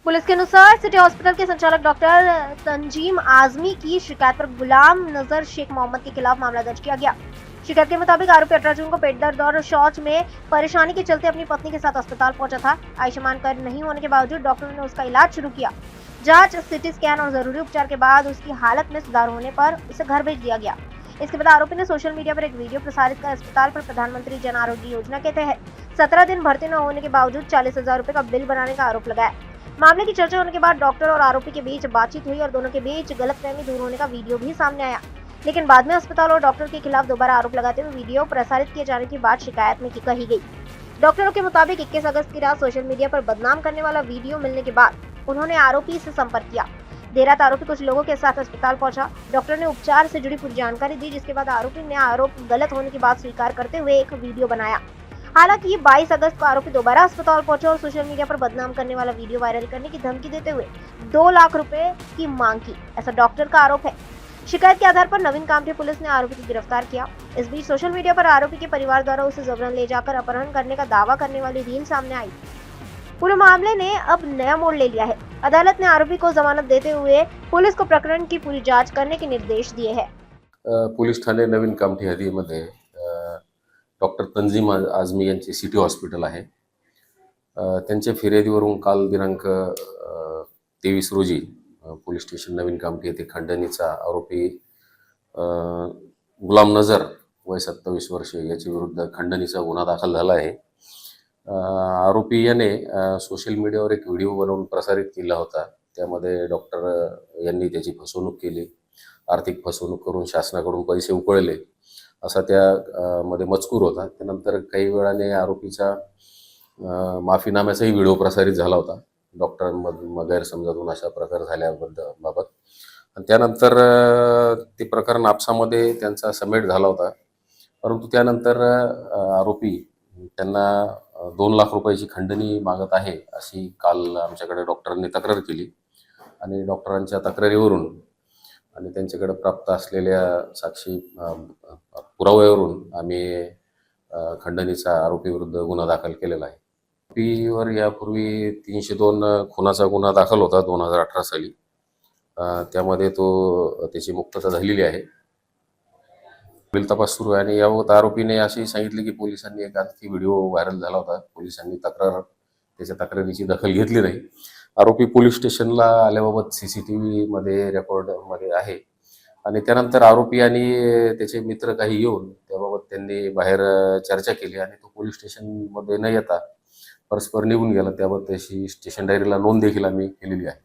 Police के अनुसार city hospital के संचालक doctor तंजीम आजमी की शिकायत पर गुलाम नजर शेख मोहम्मद के खिलाफ मामला दर्ज किया गया। शिकायत के मुताबिक आरोपी 18 जून को पेट दर्द और शौच में परेशानी के चलते अपनी पत्नी के साथ अस्पताल पहुंचा था। आयुष्मान कार्ड नहीं होने के बावजूद डॉक्टरों ने उसका इलाज शुरू किया। जांच, सीटी स्कैन और जरूरी उपचार के बाद उसकी हालत में सुधार होने पर उसे घर भेज दिया गया। इसके बाद आरोपी ने सोशल मीडिया पर एक वीडियो प्रसारित कर अस्पताल पर प्रधानमंत्री जन आरोग्य योजना के तहत 17 दिन भर्ती न होने के बावजूद 40,000 रुपए का बिल बनाने का आरोप लगाया। मामले की चर्चा होने के बाद डॉक्टर और आरोपी के बीच बातचीत हुई और दोनों के बीच गलतफहमी दूर होने का वीडियो भी सामने आया। लेकिन बाद में अस्पताल और डॉक्टर के खिलाफ दोबारा आरोप लगाते हुए वीडियो प्रसारित किए जाने की बात शिकायत में कही गई। डॉक्टरों के मुताबिक 21 अगस्त की रात सोशल मीडिया पर बदनाम करने वाला वीडियो मिलने के बाद उन्होंने आरोपी से संपर्क किया। देर रात आरोपी कुछ लोगों के साथ अस्पताल पहुंचा। डॉक्टर ने उपचार से जुड़ी पूरी जानकारी दी, जिसके बाद आरोपी ने आरोप गलत होने की बात स्वीकार करते हुए एक वीडियो बनाया। हालांकि 22 अगस्त को आरोपी दोबारा अस्पताल पहुंचा और सोशल मीडिया पर बदनाम करने वाला वीडियो वायरल करने की धमकी देते हुए 2 लाख रुपए की मांग की, ऐसा डॉक्टर का आरोप है। शिकायत के आधार पर नवीन कामठी पुलिस ने आरोपी को गिरफ्तार किया। इस बीच सोशल मीडिया पर आरोपी के परिवार द्वारा उसे जबरन ले जाकर अपहरण करने का दावा करने वाली रील सामने आई। पूरे मामले ने अब नया मोड़ ले लिया है। अदालत ने आरोपी को जमानत देते हुए पुलिस को प्रकरण की पूरी जांच करने के निर्देश दिए हैं। पोलीस ठाणे नवीन कामठी हद्दीमध्ये डॉक्टर तंजीम आजमी यांचे सिटी हॉस्पिटल आहे। त्यांच्या फिर्यादीवरून काल दिनांक 23 रोजी पोलीस स्टेशन नवीन कामठी येथे खंडणीचा आरोपी गुलाम नजर वय 27 वर्षे याच्या विरुद्ध खंडणीचा गुन्हा दाखल झाला आहे। आरोपी याने सोशल मीडियावर एक व्हिडिओ बनवून प्रसारित केला होता। त्यामध्ये डॉक्टर यांनी त्याची फसवणूक केली, आर्थिक फसवणूक करून शासनाकडून पैसे उकळले असा त्या मध्ये मजकूर होता। त्यानंतर काही वेळाने आरोपीचा माफीनाम्याचाही व्हिडिओ प्रसारित झाला होता डॉक्टरांमधून गैरसमजातून अशा प्रकार झाल्याबाबत। आणि त्यानंतर ते प्रकरण आपसामध्ये त्यांचा समेट झाला होता, परंतु त्यानंतर आरोपी त्यांना 2 लाख रुपयाची खंडणी मागत आहे अशी काल आमच्याकडे डॉक्टरांनी तक्रार केली आणि डॉक्टरांच्या तक्रारीवरून आणि त्यांच्याकडे प्राप्त असलेल्या साक्षी पुराव्यावरून आम्ही खंडणीचा आरोपीविरुद्ध गुन्हा दाखल केलेला आहे। आरोपीवर यापूर्वी 302 खुनाचा गुन्हा दाखल होता 2018 साली। त्यामध्ये त्याची मुक्तता झालेली आहे। पुढील तपास सुरू आहे आणि याबाबत आरोपीने असे सांगितले की पोलिसांनी एक आणखी व्हिडिओ व्हायरल झाला होता, पोलिसांनी त्याच्या तक्रारीची दखल घेतली नाही। आरोपी पोलीस स्टेशनला आल्याबाबत सीसीटीव्ही मध्ये रेकॉर्डमध्ये आहे आणि त्यानंतर आरोपी आणि त्याचे मित्र काही येऊन त्याबाबत त्यांनी बाहेर चर्चा केली आणि तो पोलीस स्टेशनमध्ये न येता परस्पर निघून गेला। त्याबाबत त्याची स्टेशन डायरीला नोंद देखील आम्ही केलेली आहे।